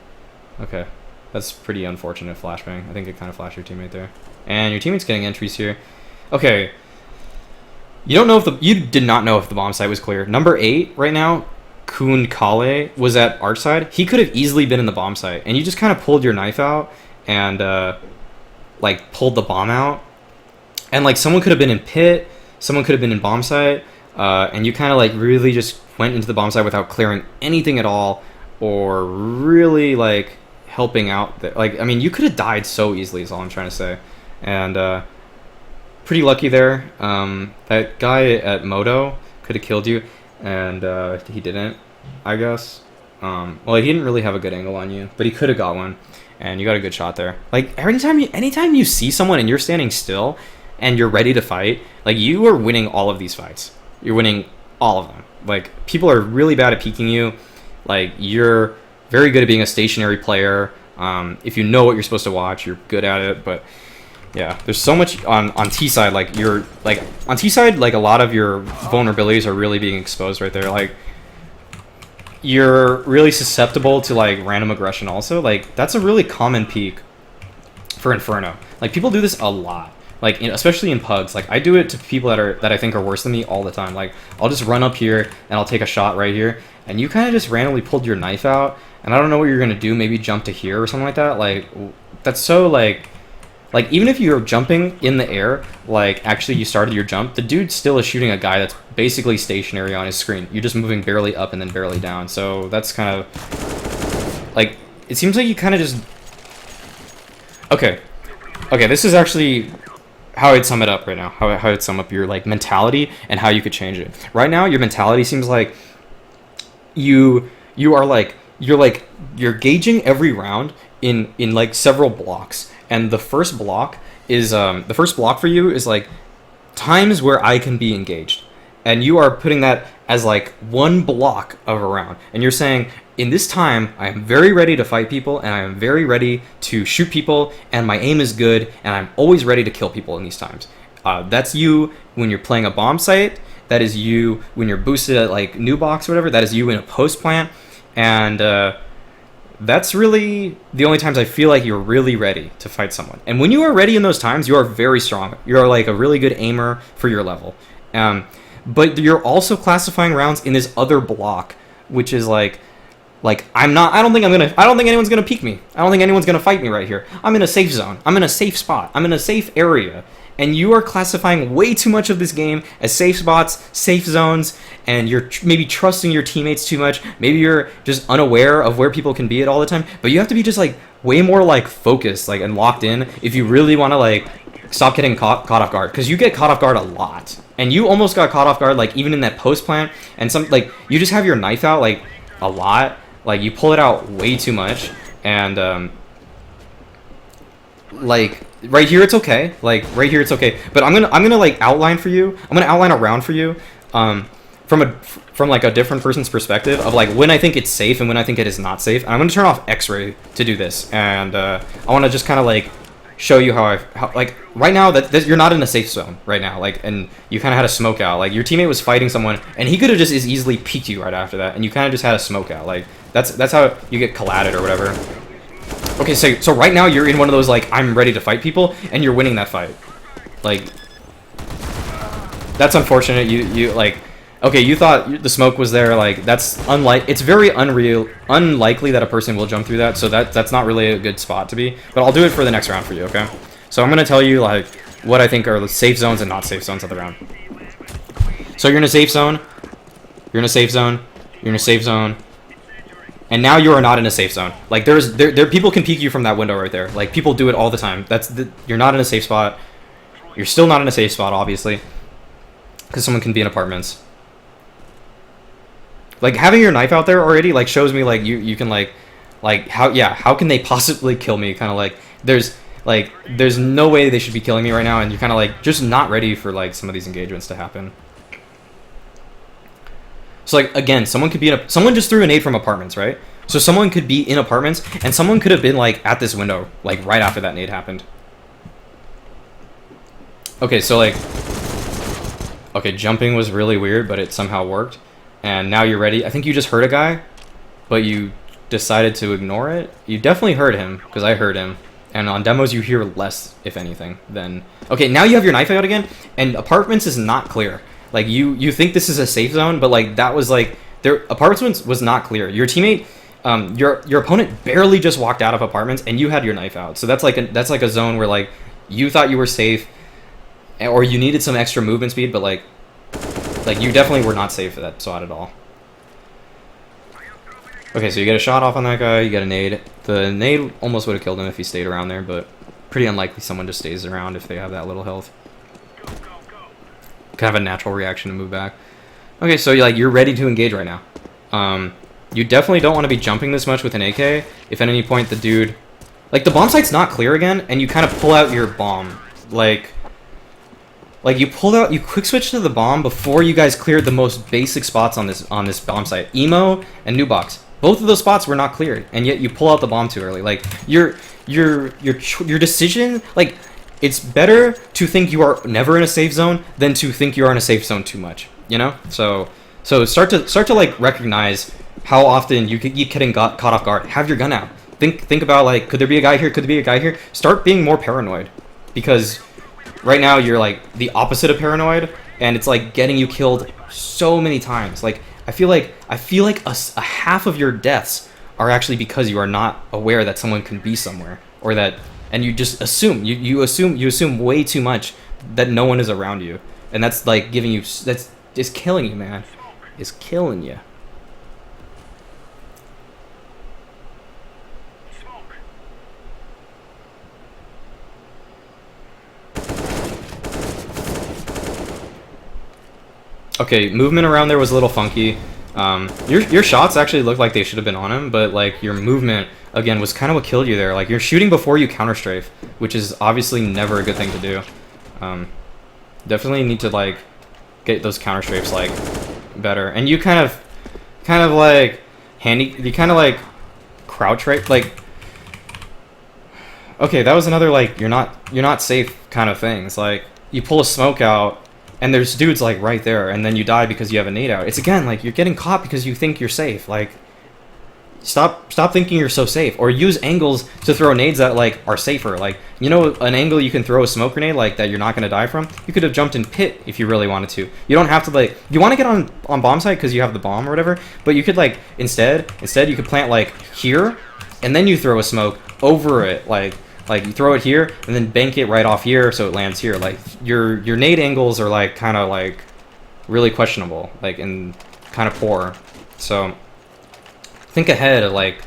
Speaker 1: Okay. That's pretty unfortunate flashbang. I think it kind of flashed your teammate there. And your teammate's getting entries here. Okay. You did not know if the bomb site was clear. Number 8 right now, Ka1szer, was at arch side. He could have easily been in the bomb site, and you just kind of pulled your knife out and like pulled the bomb out. And like someone could have been in pit, someone could have been in bomb site, and you kind of like really just went into the bomb site without clearing anything at all, or really like helping out. Like, I mean, you could have died so easily is all I'm trying to say. And pretty lucky there. That guy at Moto could have killed you, and he didn't, I guess. Well, he didn't really have a good angle on you, but he could have got one, and you got a good shot there. Like, anytime you see someone and you're standing still and you're ready to fight, like, you are winning all of these fights. You're winning all of them. Like, people are really bad at peeking you. Like, you're very good at being a stationary player. If you know what you're supposed to watch, you're good at it. But yeah, there's so much on T side. Like, on T side, like, a lot of your vulnerabilities are really being exposed right there. Like, you're really susceptible to like random aggression also. Like, that's a really common peak for Inferno. Like, people do this a lot. Like, especially in pugs. Like, I do it to people that I think are worse than me all the time. Like, I'll just run up here and I'll take a shot right here, and you kind of just randomly pulled your knife out, and I don't know what you're gonna do. Maybe jump to here or something like that. Like, that's so like even if you're jumping in the air, like, actually you started your jump, the dude still is shooting a guy that's basically stationary on his screen. You're just moving barely up and then barely down. So that's kind of like, it seems like you kind of just okay, this is actually how I'd sum it up right now. How I'd sum up your like mentality and how you could change it. Right now, your mentality seems like you're gauging every round in like several blocks, and the first block for you is like times where I can be engaged, and you are putting that as like one block of a round, and you're saying, in this time, I am very ready to fight people, and I am very ready to shoot people, and my aim is good, and I'm always ready to kill people in these times. That's you when you're playing a bomb site. That is you when you're boosted at like new box or whatever. That is you in a post plant, and that's really the only times I feel like you're really ready to fight someone. And when you are ready in those times, you are very strong. You are like a really good aimer for your level. But you're also classifying rounds in this other block, which is like I don't think anyone's gonna peek me. I don't think anyone's gonna fight me right here. I'm in a safe zone. I'm in a safe spot. I'm in a safe area. And you are classifying way too much of this game as safe spots, safe zones, and you're maybe trusting your teammates too much. Maybe you're just unaware of where people can be at all the time. But you have to be just like way more like focused, like, and locked in if you really want to like stop getting caught off guard, because you get caught off guard a lot. And you almost got caught off guard like even in that post plant, and some like you just have your knife out like a lot. Like, you pull it out way too much, and like right here it's okay. Like right here it's okay. But I'm gonna like outline for you. I'm gonna outline a round for you, from like a different person's perspective of like when I think it's safe and when I think it is not safe. And I'm gonna turn off X-ray to do this, and I want to just kind of like show you how like right now that you're not in a safe zone right now, like, and you kind of had a smoke out. Like, your teammate was fighting someone, and he could have just as easily peeked you right after that, and you kind of just had a smoke out. Like, that's how you get colladed or whatever. Okay, so right now you're in one of those like I'm ready to fight people, and you're winning that fight. Like, that's unfortunate. You like, okay, you thought the smoke was there. Like, it's very unlikely that a person will jump through that. So that's not really a good spot to be. But I'll do it for the next round for you, okay? So I'm gonna tell you like what I think are the safe zones and not safe zones of the round. So you're in a safe zone. You're in a safe zone. You're in a safe zone. And now you are not in a safe zone. Like, there people can peek you from that window right there. Like, people do it all the time. You're not in a safe spot. You're still not in a safe spot, obviously, because someone can be in apartments. Like, having your knife out there already like shows me like you can like how can they possibly kill me? Kind of like there's no way they should be killing me right now, and you're kind of like just not ready for like some of these engagements to happen. So like, again, someone could be someone just threw a nade from apartments, right? So someone could be in apartments, and someone could have been like at this window like right after that nade happened. Okay, so like, okay, jumping was really weird, but it somehow worked. And now you're ready. I think you just heard a guy, but you decided to ignore it. You definitely heard him, because I heard him. And on demos, you hear less, if anything, than... Okay, now you have your knife out again, and apartments is not clear. Like, you think this is a safe zone, but like that was like... Apartments was not clear. Your teammate... your opponent barely just walked out of apartments, and you had your knife out. So that's like a zone where like you thought you were safe, or you needed some extra movement speed, but like you definitely were not safe for that spot at all. Okay, so you get a shot off on that guy, you get a nade. The nade almost would have killed him if he stayed around there, but pretty unlikely someone just stays around if they have that little health. Kind of a natural reaction to move back. Okay, so you're ready to engage right now. You definitely don't want to be jumping this much with an AK. If at any point the dude... Like, the bomb site's not clear again, and you kind of pull out your bomb. Like you quick switch to the bomb before you guys cleared the most basic spots on this bomb site. Emo and new box. Both of those spots were not cleared, and yet you pull out the bomb too early. Like, your decision, like, it's better to think you are never in a safe zone than to think you are in a safe zone too much, you know? So start to like recognize how often you keep getting caught off guard. Have your gun out. Think about, like, could there be a guy here? Could there be a guy here? Start being more paranoid, because right now you're like the opposite of paranoid, and it's like getting you killed so many times. Like, I feel like a half of your deaths are actually because you are not aware that someone can be somewhere, or that, and you just assume you assume way too much that no one is around you, and that's like giving you, that's just killing you, man. It's killing you. Okay, movement around there was a little funky. Your shots actually looked like they should have been on him, but like your movement again was kind of what killed you there. Like, you're shooting before you counter strafe, which is obviously never a good thing to do. Definitely need to like get those counter strafes like better. And you kind of like crouch right, like, okay, that was another like you're not safe kind of thing. It's like you pull a smoke out and there's dudes like right there, and then you die because you have a nade out. It's again like you're getting caught because you think you're safe. Like, stop thinking you're so safe, or use angles to throw nades that like are safer. Like, you know, an angle you can throw a smoke grenade like that you're not gonna die from. You could have jumped in pit if you really wanted to. You don't have to, like, you want to get on bomb site because you have the bomb or whatever, but you could like instead you could plant like here, and then you throw a smoke over it. Like you throw it here and then bank it right off here so it lands here. Like, your nade angles are like kind of like really questionable, like, and kind of poor. So think ahead of like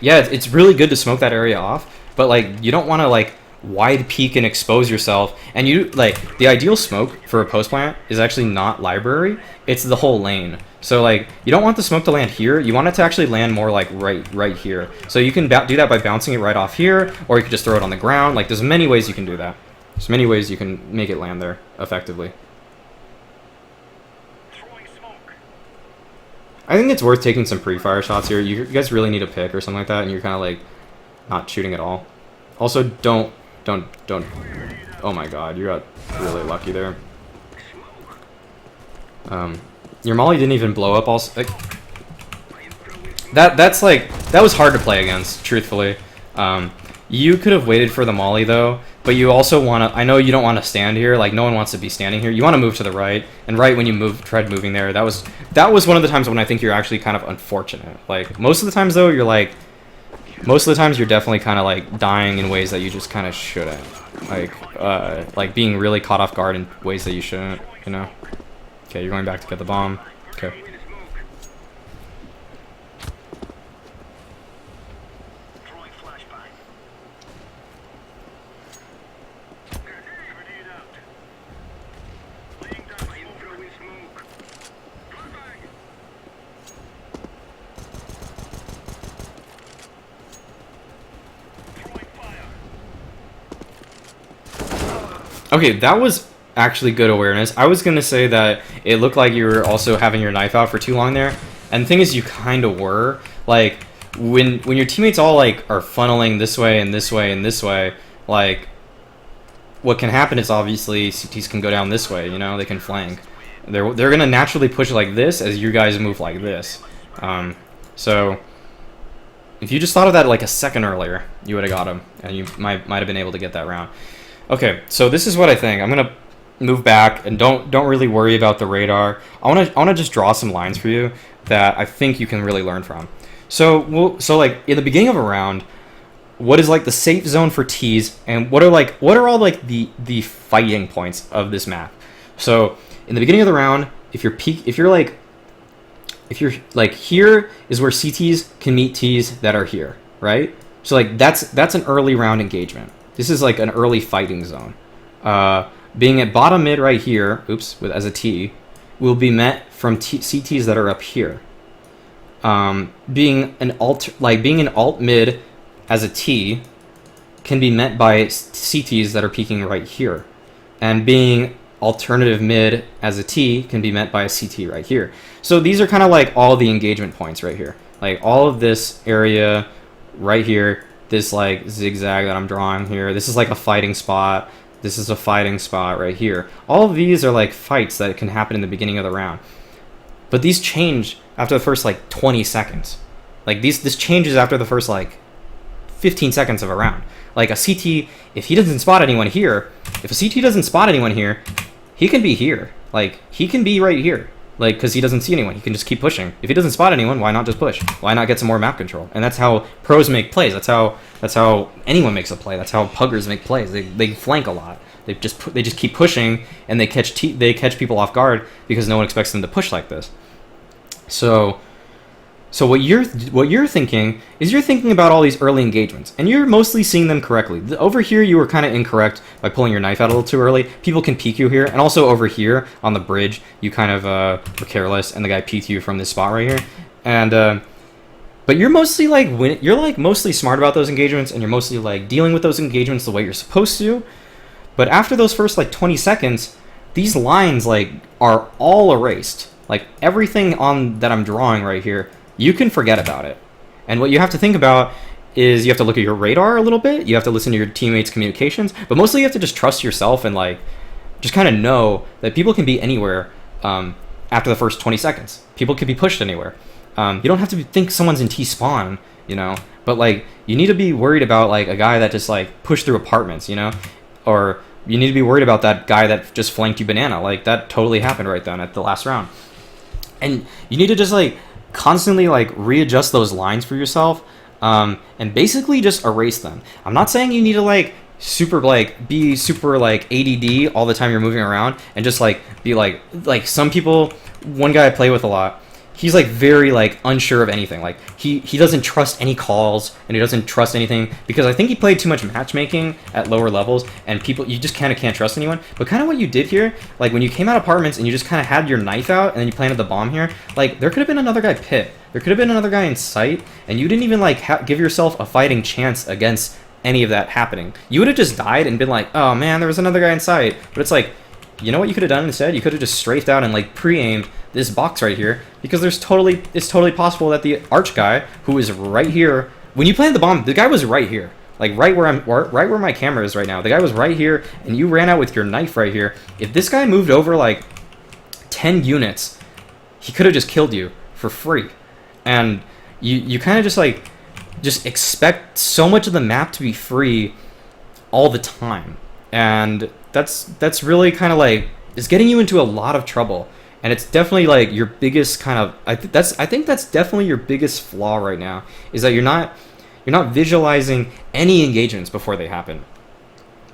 Speaker 1: yeah, it's really good to smoke that area off, but like you don't want to like wide peek and expose yourself. And you like, the ideal smoke for a post plant is actually not library, it's the whole lane. So like, you don't want the smoke to land here, you want it to actually land more like right here. So you can do that by bouncing it right off here, or you could just throw it on the ground. Like, there's many ways you can do that. There's many ways you can make it land there effectively. I think it's worth taking some pre-fire shots here. You guys really need a pick or something like that, and you're kind of like not shooting at all. Also, don't. Oh my god, you got really lucky there. Your molly didn't even blow up. Also, like, that was hard to play against, truthfully. You could have waited for the molly though, but you also want to, I know you don't want to stand here, like no one wants to be standing here. You want to move to the right, and right when you tried moving there, that was one of the times when I think you're actually kind of unfortunate. Like, most of the times though, you're definitely kind of like dying in ways that you just kind of shouldn't. Like being really caught off guard in ways that you shouldn't, you know? Okay, you're going back to get the bomb. Okay. Okay, that was actually good awareness. I was gonna say that it looked like you were also having your knife out for too long there, and the thing is, you kind of were. Like, when your teammates all like are funneling this way and this way and this way, like, what can happen is obviously CTs can go down this way. You know, they can flank. They're gonna naturally push like this as you guys move like this. So if you just thought of that like a second earlier, you would have got him, and you might have been able to get that round. Okay, so this is what I think. I'm gonna move back, and don't really worry about the radar. I wanna just draw some lines for you that I think you can really learn from. So like in the beginning of a round, what is like the safe zone for T's, and what are all like the fighting points of this map? So in the beginning of the round, if you're if you're like here is where CTs can meet Ts that are here, right? So like that's an early round engagement. This is like an early fighting zone. Being at bottom mid right here, as a T, will be met from CTs that are up here. Being an alt mid as a T can be met by CTs that are peaking right here, and being alternative mid as a T can be met by a CT right here. So these are kind of like all the engagement points right here, like all of this area right here, this like zigzag that I'm drawing here, this is like a fighting spot, this is a fighting spot right here. All of these are like fights that can happen in the beginning of the round, but these change after the first like 20 seconds. Like this changes after the first like 15 seconds of a round. Like a CT, if he doesn't spot anyone here, if a CT doesn't spot anyone here, he can be here. Like he can be right here. Like, because he doesn't see anyone, he can just keep pushing. If he doesn't spot anyone, why not just push? Why not get some more map control? And that's how pros make plays. That's how anyone makes a play. That's how puggers make plays. They flank a lot. They just keep pushing, and they catch people off guard because no one expects them to push like this. So what you're thinking is you're thinking about all these early engagements, and you're mostly seeing them correctly. Over here, you were kind of incorrect by pulling your knife out a little too early. People can peek you here, and also over here on the bridge, you kind of were careless, and the guy peeked you from this spot right here. And but you're mostly mostly smart about those engagements, and you're mostly like dealing with those engagements the way you're supposed to. But after those first like 20 seconds, these lines like are all erased. Like everything on that I'm drawing right here, you can forget about it. And what you have to think about is you have to look at your radar a little bit, you have to listen to your teammates' communications, but mostly you have to just trust yourself and like just kind of know that people can be anywhere after the first 20 seconds. People can be pushed anywhere. You don't have to think someone's in T-spawn, you know, but like you need to be worried about like a guy that just like pushed through apartments, you know, or you need to be worried about that guy that just flanked you banana. Like that totally happened right then at the last round. And you need to just like constantly like readjust those lines for yourself, and basically just erase them. I'm not saying you need to like be super like ADD all the time you're moving around and just like be like some people. One guy I play with a lot, he's like very like unsure of anything. Like he doesn't trust any calls, and he doesn't trust anything because I think he played too much matchmaking at lower levels, and you just kind of can't trust anyone. But kind of what you did here, like when you came out of apartments and you just kind of had your knife out and then you planted the bomb here, like there could have been another guy pit, there could have been another guy in sight, and you didn't even like give yourself a fighting chance against any of that happening. You would have just died and been like, oh man, there was another guy in sight. But it's like, you know what you could have done instead? You could have just strafed out and like pre-aimed this box right here, because it's totally possible that the arch guy who is right here, when you planted the bomb, the guy was right here, like right where my camera is right now. The guy was right here, and you ran out with your knife right here. If this guy moved over like 10 units, he could have just killed you for free. And you kind of just expect so much of the map to be free all the time, and that's really kind of like is getting you into a lot of trouble. And it's definitely like your biggest kind of I think that's definitely your biggest flaw right now, is that you're not visualizing any engagements before they happen.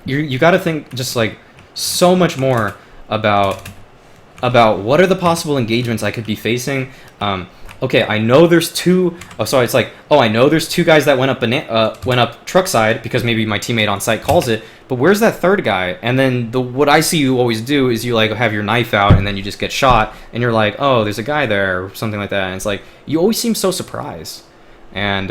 Speaker 1: You got to think just like so much more about what are the possible engagements I could be facing. Okay, I know there's two. Oh, sorry. It's like, oh, I know there's two guys that went up truck side because maybe my teammate on site calls it. But where's that third guy? And then what I see you always do is you like have your knife out and then you just get shot and you're like, oh, there's a guy there or something like that. And it's like you always seem so surprised, and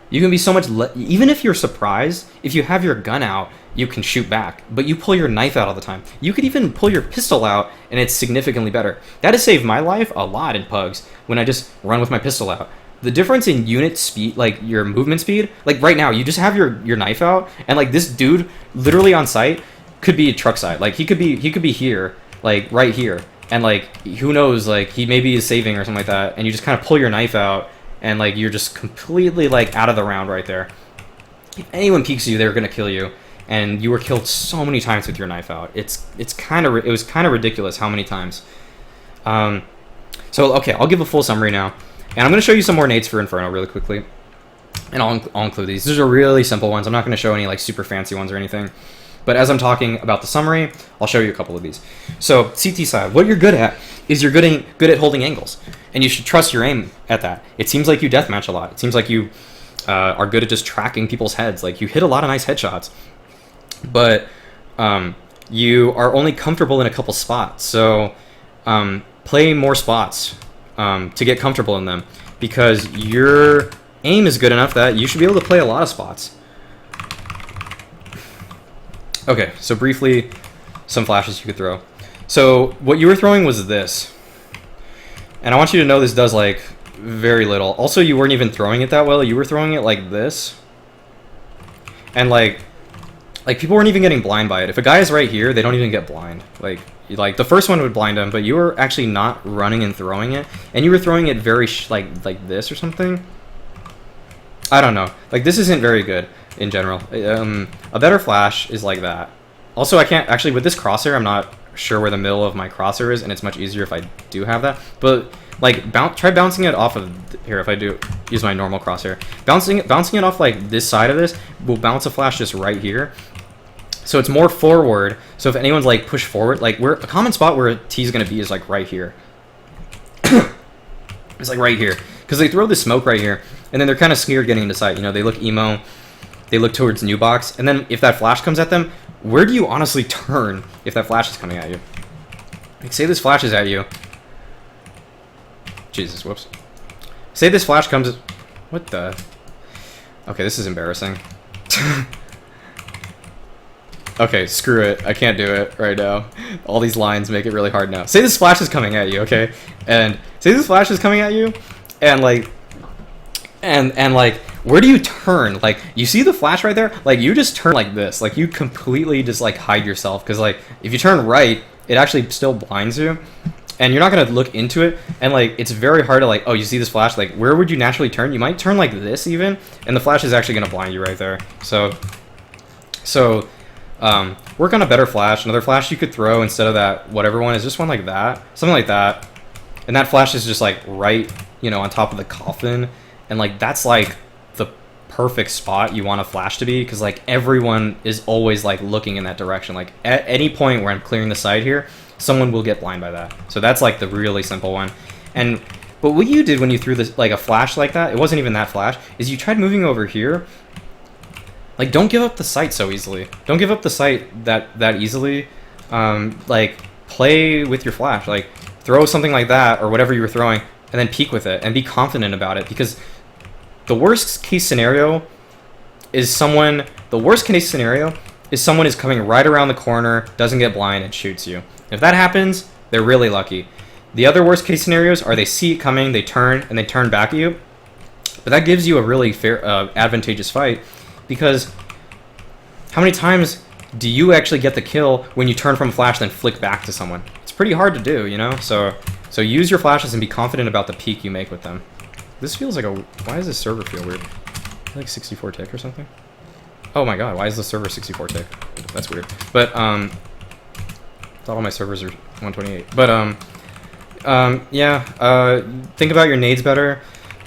Speaker 1: you can be so much even if you're surprised, if you have your gun out, you can shoot back, but you pull your knife out all the time. You could even pull your pistol out, and it's significantly better. That has saved my life a lot in pugs when I just run with my pistol out. The difference in unit speed, like your movement speed, like right now, you just have your knife out, and like this dude literally on site could be truck side. Like he could be here, like right here, and like who knows, like he maybe is saving or something like that, and you just kind of pull your knife out, and like you're just completely like out of the round right there. If anyone peeks you, they're gonna kill you. And you were killed so many times with your knife out. It was kind of ridiculous how many times. So okay, I'll give a full summary now, and I'm gonna show you some more nades for Inferno really quickly, and I'll include these. These are really simple ones. I'm not gonna show any like super fancy ones or anything. But as I'm talking about the summary, I'll show you a couple of these. So CT side, what you're good at is you're good at holding angles, and you should trust your aim at that. It seems like you deathmatch a lot. It seems like you are good at just tracking people's heads. Like, you hit a lot of nice headshots, but you are only comfortable in a couple spots. So play more spots to get comfortable in them, because your aim is good enough that you should be able to play a lot of spots. Okay, so briefly, some flashes you could throw. So what you were throwing was this, and I want you to know this does like very little. Also, you weren't even throwing it that well. You were throwing it like this, and like people weren't even getting blind by it. If a guy is right here, they don't even get blind. Like the first one would blind him, but you were actually not running and throwing it, and you were throwing it very like this or something. I don't know. Like, this isn't very good in general. A better flash is like that. Also, I can't actually with this crosshair. I'm not sure where the middle of my crosshair is, and it's much easier if I do have that. But like, try bouncing it off of here. If I do use my normal crosshair, bouncing it off like this side of this will bounce a flash just right here. So it's more forward. So if anyone's like push forward, like a common spot where a T is gonna be is like right here. It's like right here, because they throw the smoke right here, and then they're kind of scared getting into sight. You know, they look emo, they look towards new box, and then if that flash comes at them, where do you honestly turn if that flash is coming at you? Like, say this flash is at you. Jesus, whoops. Say this flash comes. What the? Okay, this is embarrassing. Okay, screw it. I can't do it right now. All these lines make it really hard now. Say this flash is coming at you, okay? And say this flash is coming at you, and like, and like, where do you turn? Like, you see the flash right there? Like, you just turn like this. Like, you completely just like hide yourself, because like, if you turn right, it actually still blinds you, and you're not gonna look into it. And like, it's very hard to like, oh, you see this flash? Like, where would you naturally turn? You might turn like this even, and the flash is actually gonna blind you right there. So. Work on a better flash. Another flash you could throw instead of that whatever one is just one like that, something like that, and that flash is just like right, you know, on top of the coffin, and like that's like the perfect spot you want a flash to be, because like everyone is always like looking in that direction. Like at any point where I'm clearing the side here, someone will get blind by that. So that's like the really simple one. But what you did when you threw this like a flash like that, it wasn't even that flash, is you tried moving over here. Like, don't give up the sight so easily. Don't give up the sight that easily. Like, play with your flash. Like, throw something like that or whatever you were throwing, and then peek with it and be confident about it. Because the worst case scenario is someone is coming right around the corner, doesn't get blind, and shoots you. If that happens, they're really lucky. The other worst case scenarios are they see it coming, they turn, and they turn back at you. But that gives you a really fair, advantageous fight. Because how many times do you actually get the kill when you turn from a flash then flick back to someone? It's pretty hard to do, you know? So use your flashes and be confident about the peak you make with them. This feels like why does this server feel weird? Like 64 tick or something? Oh my god, why is the server 64 tick? That's weird. But thought all my servers are 128. But yeah, think about your nades better.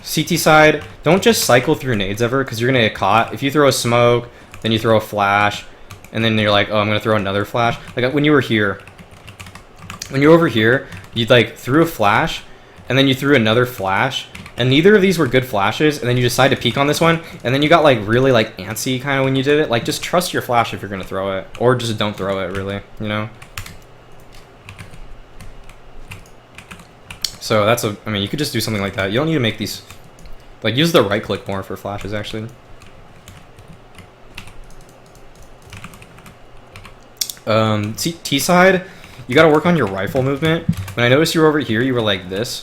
Speaker 1: CT side, don't just cycle through nades ever, because you're gonna get caught. If you throw a smoke, then you throw a flash, and then you're like, oh, I'm gonna throw another flash. Like when you were here, when you were over here, you like threw a flash, and then you threw another flash, and neither of these were good flashes, and then you decide to peek on this one, and then you got like really like antsy kind of when you did it. Like, just trust your flash if you're gonna throw it, or just don't throw it, really, you know? So that's I mean, you could just do something like that. You don't need to make these, like, use the right click more for flashes, actually. T side, you gotta work on your rifle movement. When I noticed you were over here, you were like this.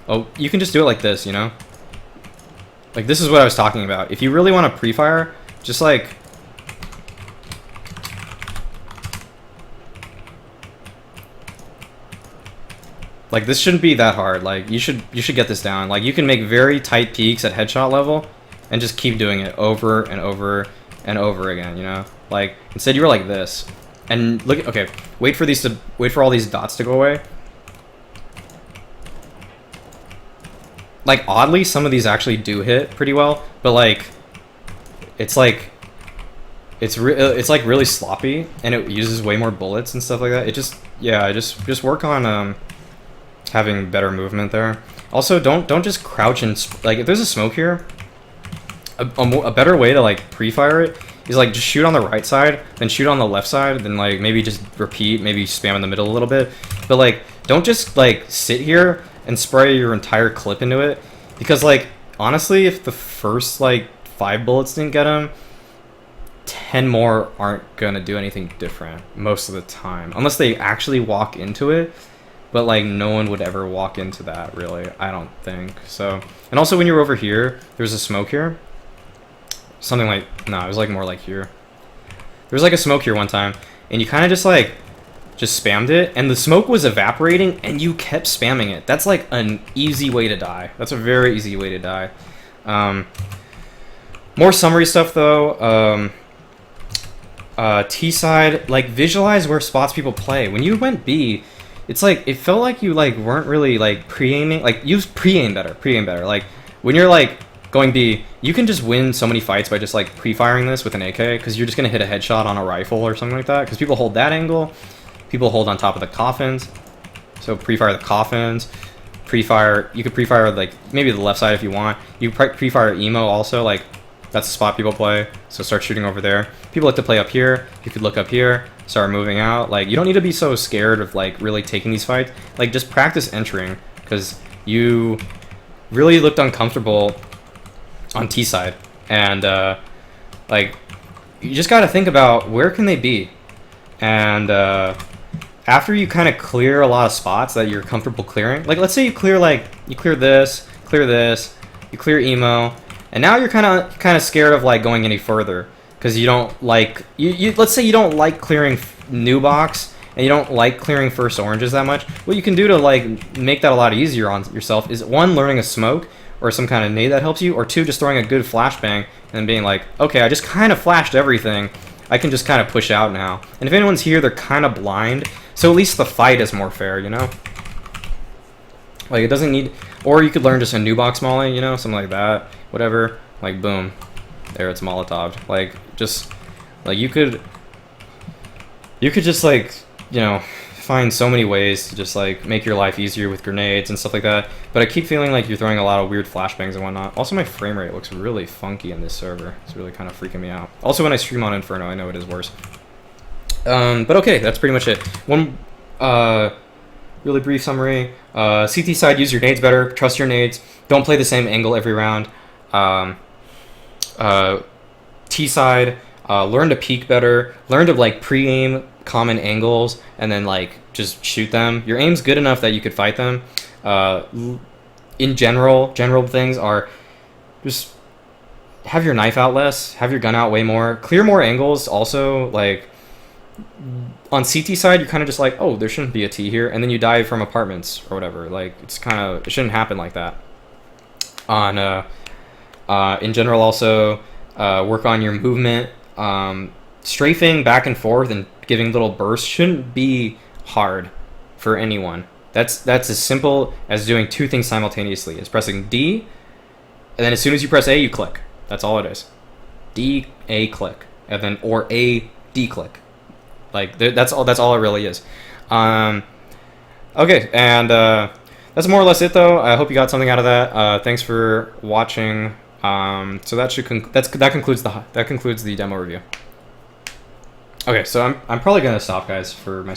Speaker 1: Oh, you can just do it like this, you know? Like, this is what I was talking about. If you really want to pre-fire, just like... Like, this shouldn't be that hard. Like, you should get this down. Like, you can make very tight peaks at headshot level and just keep doing it over and over and over again, you know? Like, instead you were like this. And look, okay, wait for all these dots to go away. Like, oddly, some of these actually do hit pretty well, but like, it's like really sloppy, and it uses way more bullets and stuff like that. It just, yeah, just work on having better movement there. Also, don't just crouch and like if there's a smoke here, a better way to like pre-fire it is like just shoot on the right side, then shoot on the left side, then like maybe just repeat, maybe spam in the middle a little bit. But like don't just like sit here and spray your entire clip into it, because like honestly, if the first like 5 bullets didn't get him, 10 more aren't gonna do anything different most of the time, unless they actually walk into it. But like no one would ever walk into that, really, I don't think so. And also when you're over here, there's a smoke here, something like, no, it was like more like here. There was like a smoke here one time, and you kind of just spammed it, and the smoke was evaporating, and you kept spamming it. That's like an easy way to die. That's a very easy way to die. More summary stuff though. T side, like visualize where spots people play. When you went B, it's like it felt like you like weren't really like pre-aiming. Like use pre-aim better. Like when you're like going B, you can just win so many fights by just like pre-firing this with an AK, because you're just gonna hit a headshot on a rifle or something like that. Because people hold that angle, people hold on top of the coffins. So pre-fire the coffins. Pre-fire. You could pre-fire like maybe the left side if you want. You pre-fire emo also, like. That's the spot people play, so start shooting over there. People like to play up here. You could look up here, start moving out. Like, you don't need to be so scared of, like, really taking these fights. Like, just practice entering, because you really looked uncomfortable on T side. And, like, you just gotta think about where can they be. And, after you kind of clear a lot of spots that you're comfortable clearing, like, let's say you clear, like, you clear this, you clear emo, and now you're kind of scared of like going any further, because you don't like let's say you don't like clearing new box, and you don't like clearing first oranges that much. What you can do to like make that a lot easier on yourself is, one, learning a smoke or some kind of nade that helps you, or two, just throwing a good flashbang and being like, okay, I just kind of flashed everything, I can just kind of push out now. And if anyone's here, they're kind of blind, so at least the fight is more fair, you know? Like, it doesn't need... Or you could learn just a new box molly, you know, something like that. Whatever. Like, boom. There, it's Molotov'd. Like, just... Like, you could just, like, you know, find so many ways to just, like, make your life easier with grenades and stuff like that. But I keep feeling like you're throwing a lot of weird flashbangs and whatnot. Also, my frame rate looks really funky in this server. It's really kind of freaking me out. Also, when I stream on Inferno, I know it is worse. But okay, that's pretty much it. One, really brief summary. CT side, use your nades better. Trust your nades. Don't play the same angle every round. T side, learn to peek better. Learn to like pre-aim common angles and then like just shoot them. Your aim's good enough that you could fight them. In general things are just have your knife out less, have your gun out way more, clear more angles. Also, like on CT side, you're kind of just like, oh, there shouldn't be a T here, and then you die from apartments or whatever. Like, it's kind of, it shouldn't happen like that. On in general, also work on your movement. Strafing back and forth and giving little bursts shouldn't be hard for anyone. That's as simple as doing two things simultaneously. It's pressing D, and then as soon as you press A, you click. That's all it is. D, A, click, and then or A, D, click. Like that's all it really is. Okay, and that's more or less it though. I hope you got something out of that. Thanks for watching. So that concludes the demo review. Okay, so I'm probably gonna stop, guys, for my